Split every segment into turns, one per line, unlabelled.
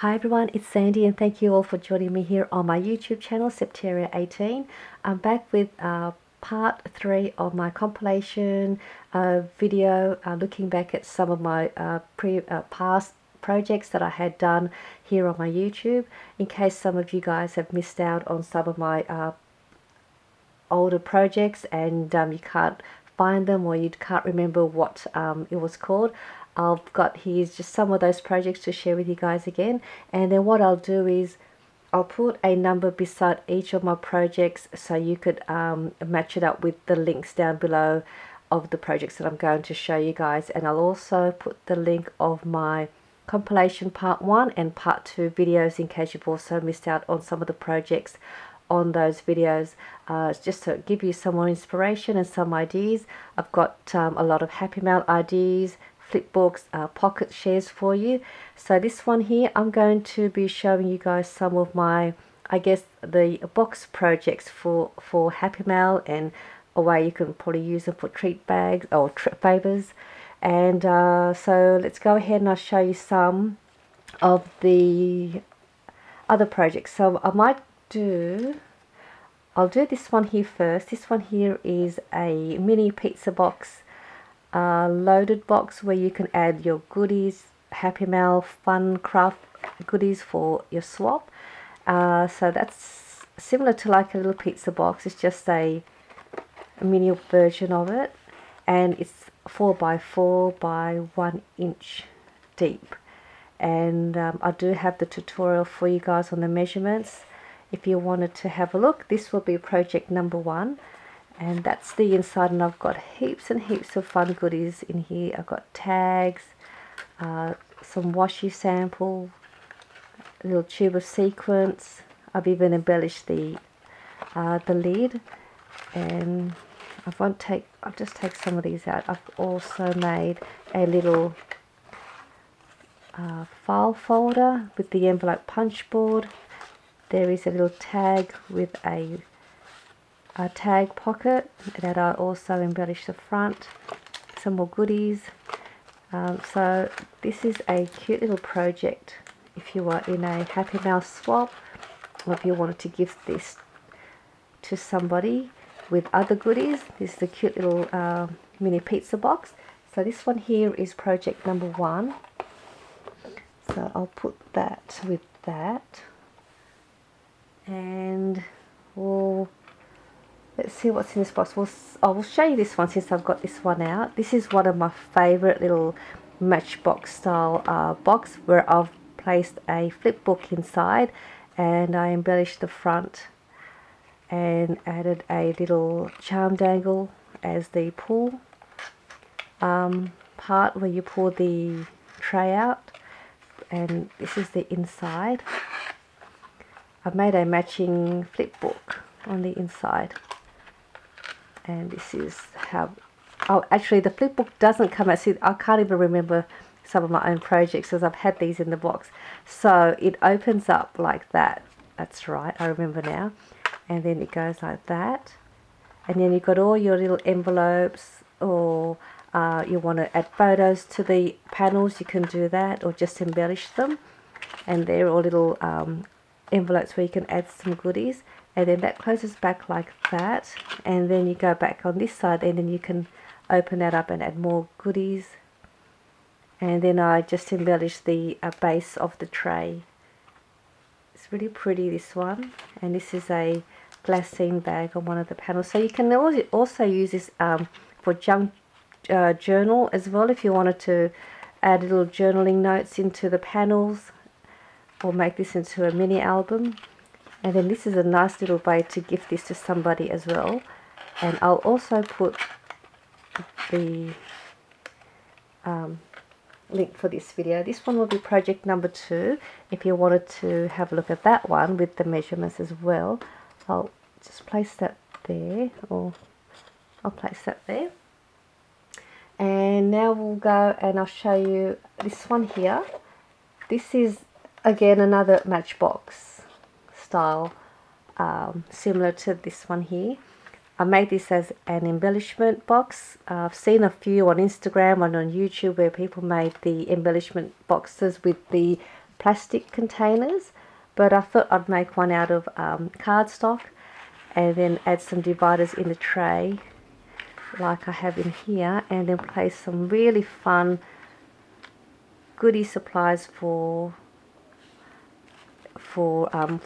Hi everyone, it's Sandy and thank you all for joining me here on my YouTube channel, Septeria18. I'm back with part 3 of my compilation video, looking back at some of my past projects that I had done here on my YouTube, in case some of you guys have missed out on some of my older projects and you can't find them, or you can't remember what it was called. I've got here's just some of those projects to share with you guys again, and then what I'll do is I'll put a number beside each of my projects so you could match it up with the links down below of the projects that I'm going to show you guys. And I'll also put the link of my compilation part 1 and part 2 videos in case you've also missed out on some of the projects on those videos, just to give you some more inspiration and some ideas. I've got a lot of happy mail ideas, flipbooks, pocket shares for you. So this one here, I'm going to be showing you guys some of my, I guess, the box projects for happy mail, and a way you can probably use them for treat bags or favors. And so let's go ahead and I'll show you some of the other projects. So I'll do this one here first. This one here is a mini pizza box, loaded box where you can add your goodies, happy mail, fun craft goodies for your swap. So that's similar to like a little pizza box. It's just a mini version of it, and it's 4 by 4 by 1 inch deep. And I do have the tutorial for you guys on the measurements if you wanted to have a look. This will be project number 1, and that's the inside, and I've got heaps and heaps of fun goodies in here. I've got tags, some washi sample, a little tube of sequins. I've even embellished the lid, and I'll just take some of these out. I've also made a little file folder with the envelope punch board. There is a little tag with a tag pocket that I also embellished the front. Some more goodies. So this is a cute little project if you are in a happy mail swap, or if you wanted to give this to somebody with other goodies. This is a cute little mini pizza box. So this one here is project number 1. So I'll put that with that, and let's see what's in this box. I will show you this one since I've got this one out. This is one of my favorite little matchbox style box, where I've placed a flip book inside, and I embellished the front and added a little charm dangle as the pull part where you pull the tray out. And this is the inside. I've made a matching flip book on the inside, and this is how, oh actually the flip book doesn't come out. See, I can't even remember some of my own projects because I've had these in the box. So it opens up like that. That's right, I remember now. And then it goes like that, and then you've got all your little envelopes, or you want to add photos to the panels, you can do that, or just embellish them. And they're all little envelopes where you can add some goodies. And then that closes back like that, and then you go back on this side, and then you can open that up and add more goodies. And then I just embellish the base of the tray. It's really pretty, this one. And this is a glassine bag on one of the panels. So you can also use this for junk journal as well, if you wanted to add little journaling notes into the panels, or make this into a mini album. And then this is a nice little way to gift this to somebody as well. And I'll also put the link for this video. This one will be project number 2 if you wanted to have a look at that one with the measurements as well. I'll just place that there, or I'll place that there. And now we'll go and I'll show you this one here. This is again another matchbox style, similar to this one here. I made this as an embellishment box. I've seen a few on Instagram and on YouTube where people made the embellishment boxes with the plastic containers, but I thought I'd make one out of cardstock and then add some dividers in the tray like I have in here, and then place some really fun goodie supplies for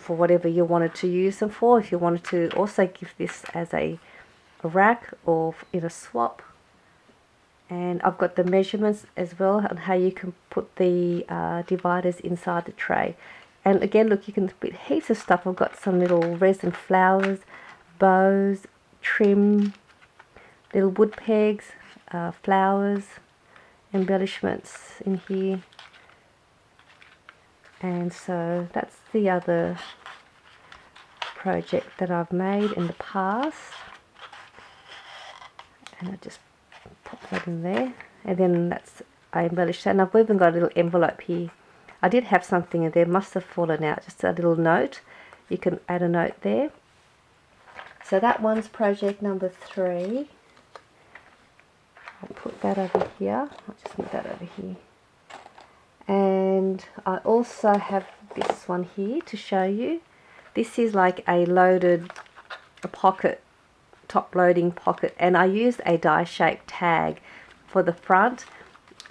whatever you wanted to use them for. If you wanted to also give this as a rack or in a swap. And I've got the measurements as well on how you can put the dividers inside the tray. And again, look, you can put heaps of stuff. I've got some little resin flowers, bows, trim, little wood pegs, flowers, embellishments in here. And so that's the other project that I've made in the past. And I just pop that in there, and then I embellished that. And I've even got a little envelope here. I did have something in there, must have fallen out, just a little note. You can add a note there. So that one's project number 3. I'll put that over here. I'll just move that over here. And I also have this one here to show you. This is like a loaded pocket, top loading pocket, and I used a die shaped tag for the front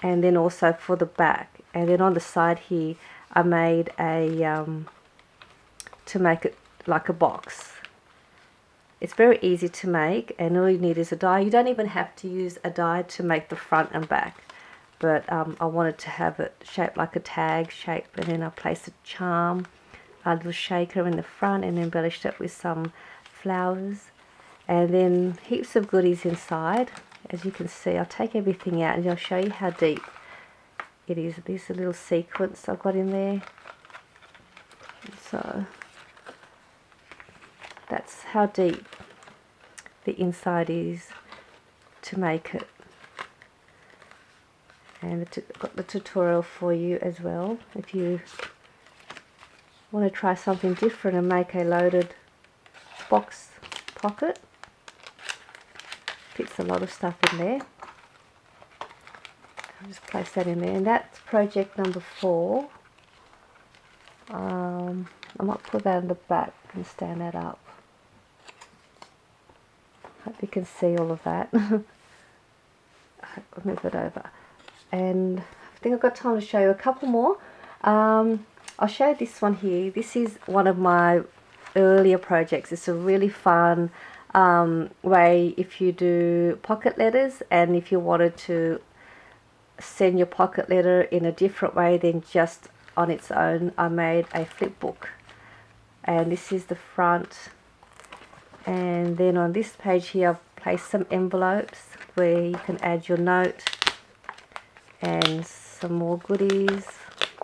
and then also for the back, and then on the side here I made a to make it like a box. It's very easy to make, and all you need is a die. You don't even have to use a die to make the front and back, but I wanted to have it shaped like a tag shape, and then I placed a charm, a little shaker in the front, and embellished it with some flowers. And then heaps of goodies inside. As you can see, I'll take everything out and I'll show you how deep it is. There's a little sequence I've got in there. So that's how deep the inside is to make it. And I've got the tutorial for you as well if you want to try something different and make a loaded box pocket. Fits a lot of stuff in there. I'll just place that in there, and that's project number 4. I might put that in the back and stand that up. Hope you can see all of that. I'll move it over, and I think I've got time to show you a couple more. I'll show you this one here. This is one of my earlier projects. It's a really fun way if you do pocket letters, and if you wanted to send your pocket letter in a different way than just on its own. I made a flip book, and this is the front, and then on this page here I've placed some envelopes where you can add your note and some more goodies,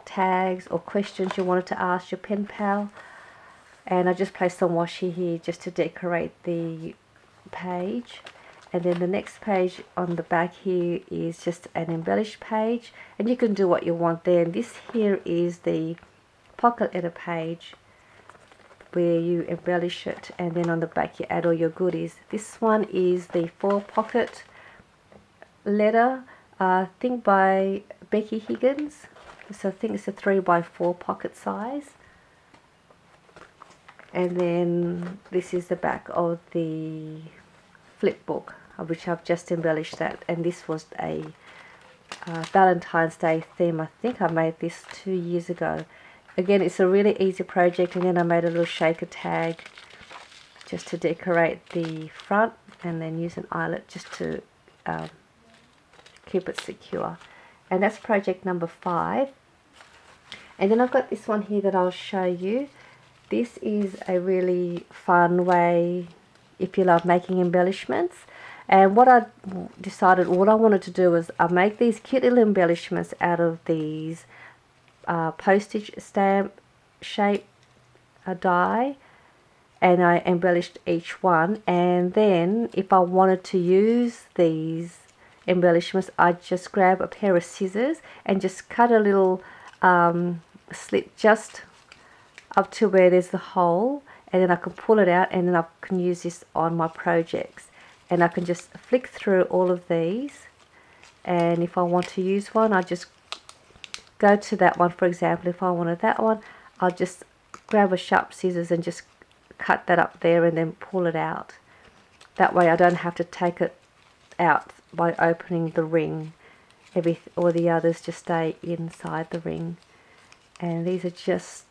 tags or questions you wanted to ask your pen pal. And I just placed some washi here just to decorate the page. And then the next page on the back here is just an embellished page, and you can do what you want there. And this here is the pocket letter page where you embellish it, and then on the back you add all your goodies. This one is the 4 pocket letter, I think by Becky Higgins. So I think it's a 3x4 pocket size. And then this is the back of the flip book, which I've just embellished that. And this was a Valentine's Day theme. I think I made this 2 years ago. Again, it's a really easy project. And then I made a little shaker tag just to decorate the front, and then use an eyelet just to keep it secure. And that's project number 5. And then I've got this one here that I'll show you. This is a really fun way if you love making embellishments. And what I decided, what I wanted to do was I make these cute little embellishments out of these postage stamp shape die, and I embellished each one. And then if I wanted to use these embellishments, I just grab a pair of scissors and just cut a little slit just up to where there's the hole, and then I can pull it out, and then I can use this on my projects. And I can just flick through all of these, and if I want to use one, I just go to that one. For example, if I wanted that one, I'll just grab a sharp scissors and just cut that up there and then pull it out. That way I don't have to take it out by opening the ring. All the others just stay inside the ring. And these are just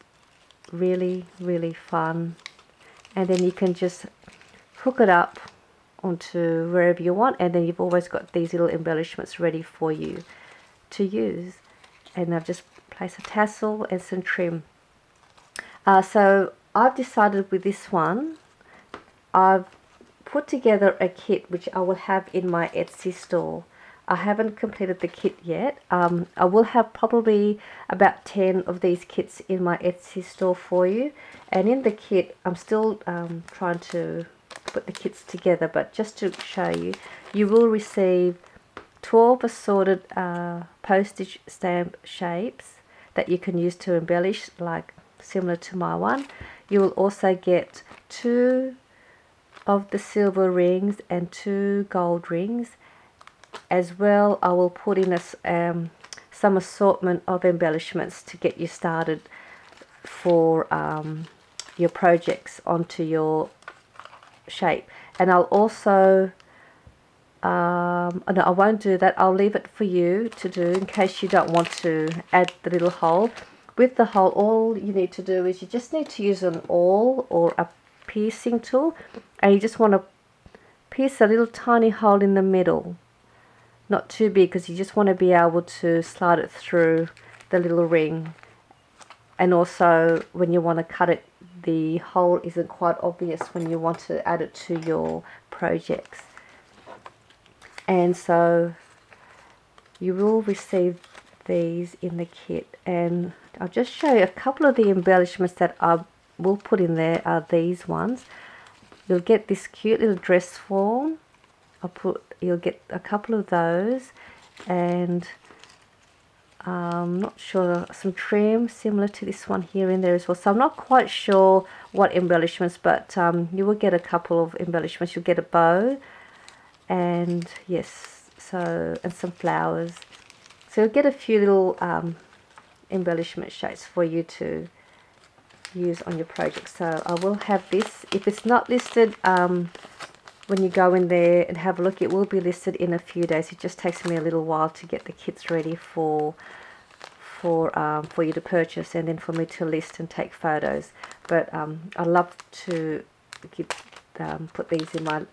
really, really fun. And then you can just hook it up onto wherever you want, and then you've always got these little embellishments ready for you to use. And I've just placed a tassel and some trim. So I've decided with this one, I've put together a kit which I will have in my Etsy store. I haven't completed the kit yet. I will have probably about 10 of these kits in my Etsy store for you. And in the kit, I'm still trying to put the kits together, but just to show you, you will receive 12 assorted postage stamp shapes that you can use to embellish, like similar to my one. You will also get 2 of the silver rings and 2 gold rings. As well, I will put in some assortment of embellishments to get you started for your projects onto your shape. And I'll also, no, I won't do that. I'll leave it for you to do in case you don't want to add the little hole. With the hole, all you need to do is you just need to use an awl or a piercing tool, and you just want to pierce a little tiny hole in the middle. Not too big, because you just want to be able to slide it through the little ring. And also when you want to cut it, the hole isn't quite obvious when you want to add it to your projects. And so you will receive these in the kit, and I'll just show you a couple of the embellishments that I will put in there are these ones. You'll get this cute little dress form. You'll get a couple of those, and I'm not sure, some trim similar to this one here in there as well. So I'm not quite sure what embellishments, but you will get a couple of embellishments. You'll get a bow, and yes, and some flowers. So you'll get a few little embellishment shapes for you to use on your project. So I will have this. If it's not listed, when you go in there and have a look, it will be listed in a few days. It just takes me a little while to get the kits ready for you to purchase, and then for me to list and take photos. But I love to put these in my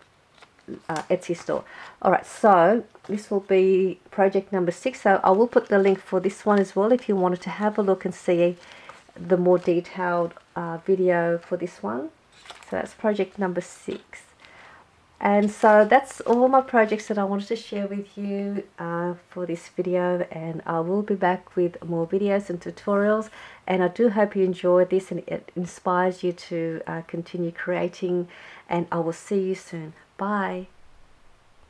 Etsy store. Alright, so this will be project number 6. So I will put the link for this one as well if you wanted to have a look and see the more detailed video for this one. So that's project number 6. And so that's all my projects that I wanted to share with you for this video, and I will be back with more videos and tutorials, and I do hope you enjoyed this and it inspires you to continue creating, and I will see you soon. Bye.